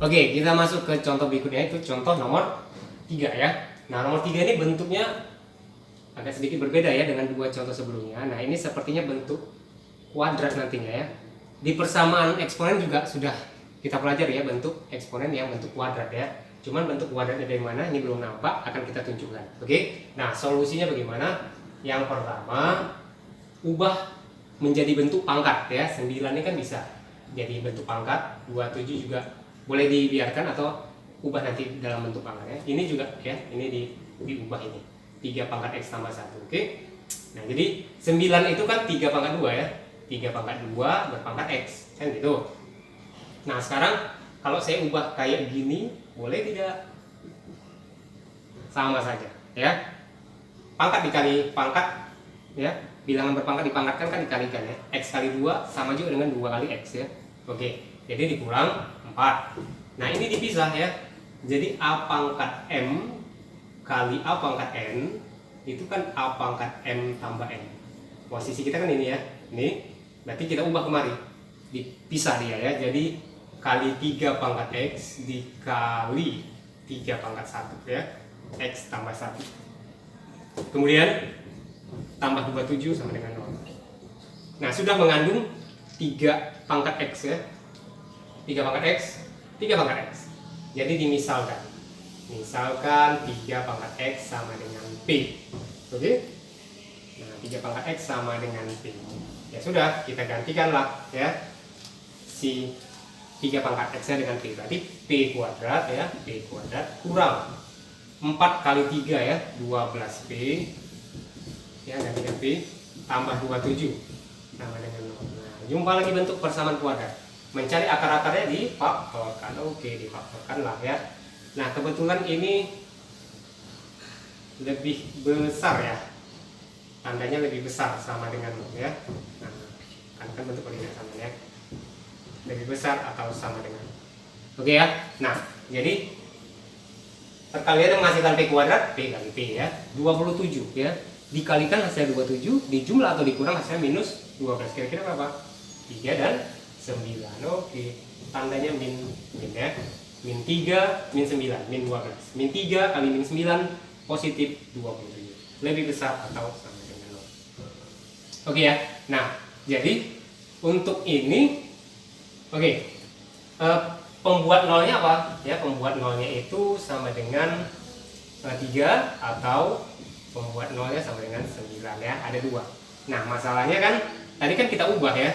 Oke, kita masuk ke contoh berikutnya, itu contoh nomor 3 ya. Nah, nomor 3 ini bentuknya agak sedikit berbeda ya dengan dua contoh sebelumnya. Nah, ini sepertinya bentuk kuadrat nantinya ya. Di persamaan eksponen juga sudah kita pelajari ya, bentuk eksponen yang bentuk kuadrat ya. Cuman bentuk kuadratnya dari mana ini belum nampak, akan kita tunjukkan. Oke. Nah, solusinya bagaimana? Yang pertama, ubah menjadi bentuk pangkat ya. 9 ini kan bisa jadi bentuk pangkat, 27 juga boleh dibiarkan atau ubah nanti dalam bentuk pangkat ya. Ini juga ya, ini diubah ini. 3 pangkat X tambah 1. Oke. Nah, jadi 9 itu kan 3 pangkat 2 ya. 3 pangkat 2 berpangkat X. Kan gitu. Nah, sekarang kalau saya ubah kayak gini, boleh tidak? Sama saja ya. Pangkat dikali pangkat ya. Bilangan berpangkat dipangkatkan kan dikalikan ya. X kali 2 sama juga dengan 2 kali X ya. Oke. Jadi dikurang 4. Nah, ini dipisah ya. Jadi A pangkat M kali A pangkat N itu kan A pangkat M tambah N. Posisi kita kan ini ya. Ini berarti kita ubah kemari. Dipisah dia ya. Jadi kali 3 pangkat X dikali 3 pangkat 1 ya. X tambah 1. Kemudian tambah 27 sama dengan 0. Nah, sudah mengandung 3 pangkat X ya. 3 pangkat X, 3 pangkat X. Jadi dimisalkan. Misalkan 3 pangkat X sama dengan P. Oke? Nah, 3 pangkat X sama dengan P. Ya sudah, kita gantikanlah ya. Si 3 pangkat X-nya dengan P. Berarti P kuadrat ya. P kuadrat kurang 4 kali 3 ya. 12P. Ya, gantikan P. Tambah 27. Sama dengan 0. Nah, jumpa lagi bentuk persamaan kuadrat. Mencari akar-akarnya difaktorkan. Oke, difaktorkan lah ya. Nah, kebetulan ini lebih besar ya. Tandanya lebih besar sama dengan 0 ya. Nah, kan bentuk koordinat sama ya. Lebih besar atau sama dengan. Oke ya. Nah, jadi perkalian menghasilkan P kuadrat, P kali P ya. 27 ya. Dikalikan hasilnya 27, dijumlah atau dikurang hasilnya minus 12. Kira-kira berapa? 3 dan 9. Oke. Tandanya min ya. Min 3, min 9, min 12. Min 3 kali min 9 positif 27. Lebih besar atau sama dengan 0. Oke ya. Nah, jadi untuk ini oke. Pembuat nolnya apa? Ya, pembuat nolnya itu sama dengan 3 atau pembuat nolnya sama dengan 9 ya. Ada 2. Nah, masalahnya kan tadi kan kita ubah ya.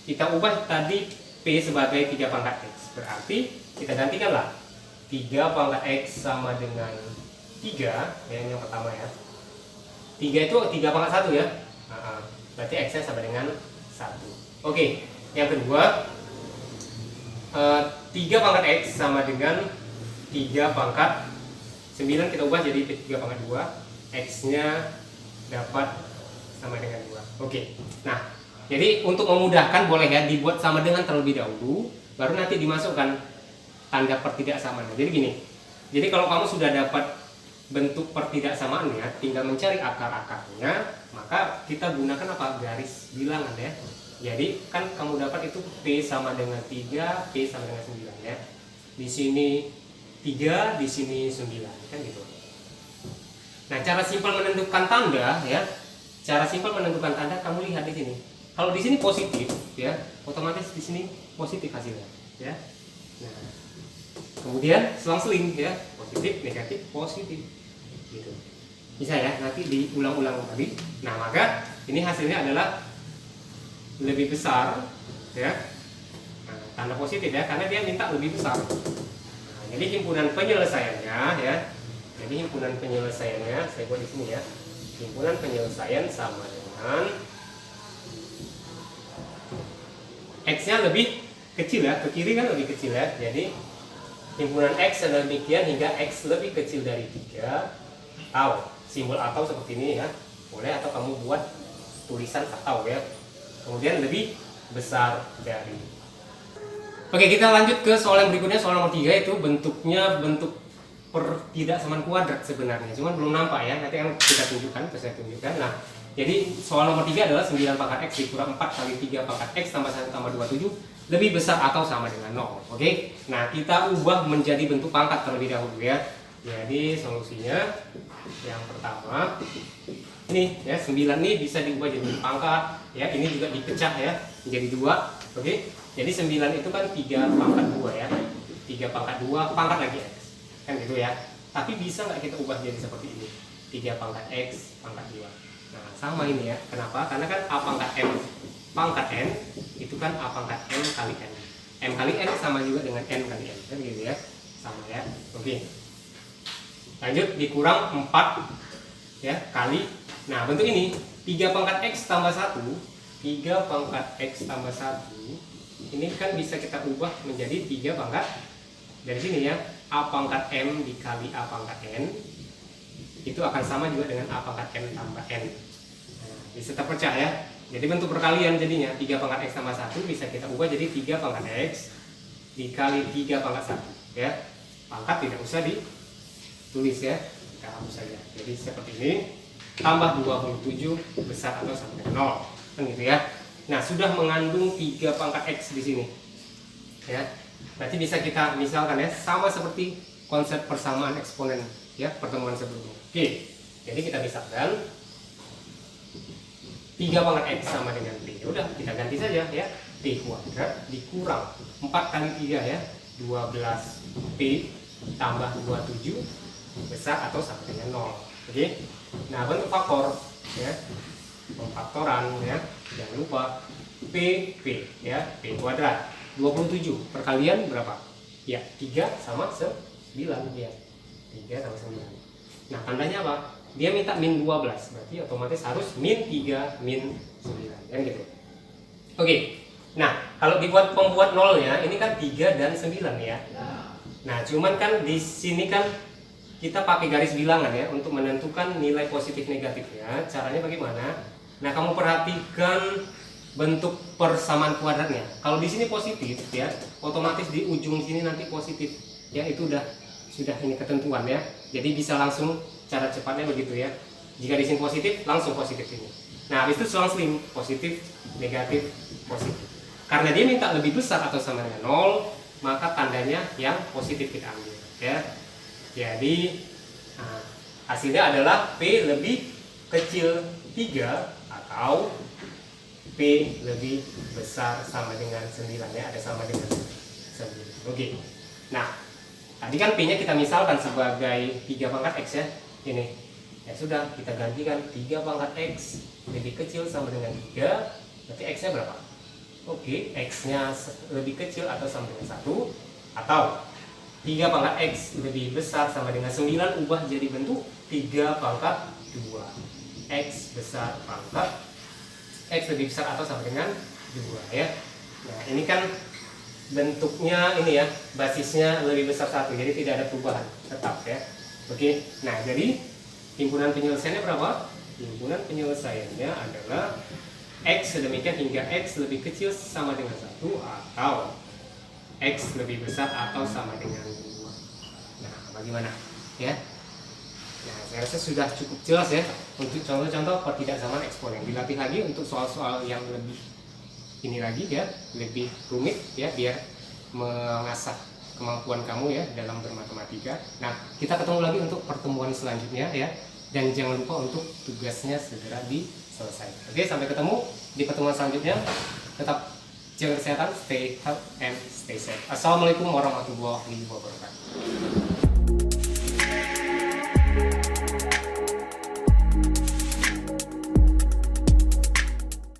Kita ubah tadi P sebagai 3 pangkat X. Berarti kita gantikanlah 3 pangkat X sama dengan 3 ya, yang pertama ya. 3 itu 3 pangkat 1 ya. Berarti X nya sama dengan 1. Oke, yang kedua 3 pangkat X sama dengan 3 pangkat 9 kita ubah jadi 3 pangkat 2. X nya dapat sama dengan 2. Oke. Nah, jadi untuk memudahkan boleh ya dibuat sama dengan terlebih dahulu, baru nanti dimasukkan tanda pertidaksamaannya. Jadi gini. Jadi kalau kamu sudah dapat bentuk pertidaksamaannya, tinggal mencari akar-akarnya, maka kita gunakan apa? Garis bilangan ya. Jadi kan kamu dapat itu P sama dengan 3, P sama dengan 9 ya. Di sini 3, di sini 9 kan gitu. Nah, cara simpel menentukan tanda ya. Cara simpel menentukan tanda kamu lihat di sini. Kalau di sini positif ya, otomatis di sini positif hasilnya ya. Nah, kemudian selang-seling ya, positif, negatif, positif gitu. Bisa ya, nanti diulang-ulang kembali. Nah, maka ini hasilnya adalah lebih besar ya. Nah, tanda positif ya, karena dia minta lebih besar. Nah, jadi himpunan penyelesaiannya ya. Jadi himpunan penyelesaiannya saya buat di sini ya. Himpunan penyelesaian sama dengan X-nya lebih kecil ya, ke kiri kan lebih kecil ya. Jadi himpunan X adalah demikian hingga X lebih kecil dari 3, atau simbol atau seperti ini ya. Boleh, atau kamu buat tulisan atau ya. Kemudian lebih besar dari. Oke, kita lanjut ke soal yang berikutnya, soal nomor 3 itu bentuknya bentuk pertidaksamaan kuadrat sebenarnya. Cuman belum nampak ya. Nanti akan kita tunjukkan, saya tunjukkan. Nah, Jadi soal nomor 3 adalah 9 pangkat X dikurang 4 kali 3 pangkat X tambah 1 tambah 27 lebih besar atau sama dengan 0. Oke. Nah, kita ubah menjadi bentuk pangkat terlebih dahulu ya. Jadi solusinya yang pertama ini ya, 9 ini bisa diubah jadi bentuk pangkat ya. Ini juga dipecah ya menjadi 2. Oke. Jadi 9 itu kan 3 pangkat 2 ya. 3 pangkat 2 pangkat lagi X. Kan gitu ya. Tapi bisa nggak kita ubah jadi seperti ini? 3 pangkat X pangkat 2. Nah, sama ini ya. Kenapa? Karena kan A pangkat M pangkat N itu kan A pangkat M kali N. M kali N sama juga dengan N kali N. Kan gitu ya. Sama ya. Oke. Lanjut, dikurang 4 ya kali. Nah, bentuk ini 3 pangkat X tambah 1. 3 pangkat X tambah 1. Ini kan bisa kita ubah menjadi 3 pangkat dari sini ya. A pangkat M dikali A pangkat N itu akan sama juga dengan A pangkat M tambah N. Nah, bisa terpecah ya. Jadi bentuk perkalian jadinya 3 pangkat X tambah 1 bisa kita ubah jadi 3 pangkat X dikali 3 pangkat 1 ya. Pangkat tidak usah ditulis ya, kita hapus saja. Jadi seperti ini, tambah 27 besar atau sama dengan 0 kan gitu ya. Nah, sudah mengandung 3 pangkat X di sini ya. Berarti bisa kita misalkan ya, sama seperti konsep persamaan eksponen ya, pertemuan sebelumnya. Oke, jadi kita misalkan 3 pangkat X sama dengan P. Udah, kita ganti saja ya. P kuadrat dikurang 4 kali 3 ya, 12P tambah 27 besar atau sama dengan 0. Oke. Nah, bentuk faktor ya. Pemfaktoran ya. Jangan lupa P ya, P kuadrat 27 perkalian berapa? Ya, 3 sama 9 ya. 3 sama 9. Nah, tandanya apa? Dia minta min 12, berarti otomatis harus min 3 min 9 kan gitu. Oke. Nah, kalau dibuat pembuat nolnya ini kan 3 dan 9 ya. Nah, cuman kan di sini kan kita pakai garis bilangan ya untuk menentukan nilai positif negatifnya. Caranya bagaimana? Nah, kamu perhatikan bentuk persamaan kuadratnya. Kalau di sini positif ya, otomatis di ujung sini nanti positif. Ya, itu sudah ini ketentuan ya. Jadi bisa langsung cara cepatnya begitu ya. Jika di sini positif, langsung positif ini. Nah, habis itu selang-seling positif, negatif, positif. Karena dia minta lebih besar atau sama dengan 0, maka tandanya yang positif kita ambil ya. Jadi nah, hasilnya adalah P lebih kecil 3 atau P lebih besar sama dengan 9 ya, ada sama dengan 9. Oke. Nah, tadi kan P nya kita misalkan sebagai 3 pangkat X ya. Ini ya sudah, kita gantikan 3 pangkat X lebih kecil sama dengan 3, berarti X nya berapa? Oke, X nya lebih kecil atau sama dengan 1, atau 3 pangkat X lebih besar sama dengan 9, ubah jadi bentuk 3 pangkat 2 X besar pangkat X lebih besar atau sama dengan 2 ya. Nah, ini kan bentuknya ini ya, basisnya lebih besar 1, jadi tidak ada perubahan, tetap ya. Oke, nah jadi himpunan penyelesaiannya berapa? Himpunan penyelesaiannya adalah X sedemikian hingga X lebih kecil sama dengan 1 atau X lebih besar atau sama dengan 2. Nah, bagaimana? Ya. Nah, saya rasa sudah cukup jelas ya untuk contoh-contoh pertidaksamaan eksponen. Dilatih lagi untuk soal-soal yang lebih ini lagi ya, lebih rumit ya, biar mengasah kemampuan kamu ya dalam bermatematika. Nah, kita ketemu lagi untuk pertemuan selanjutnya ya. Dan jangan lupa untuk tugasnya segera diselesaikan. Oke, sampai ketemu di pertemuan selanjutnya. Tetap jaga kesehatan, stay healthy and stay safe. Assalamualaikum warahmatullahi wabarakatuh.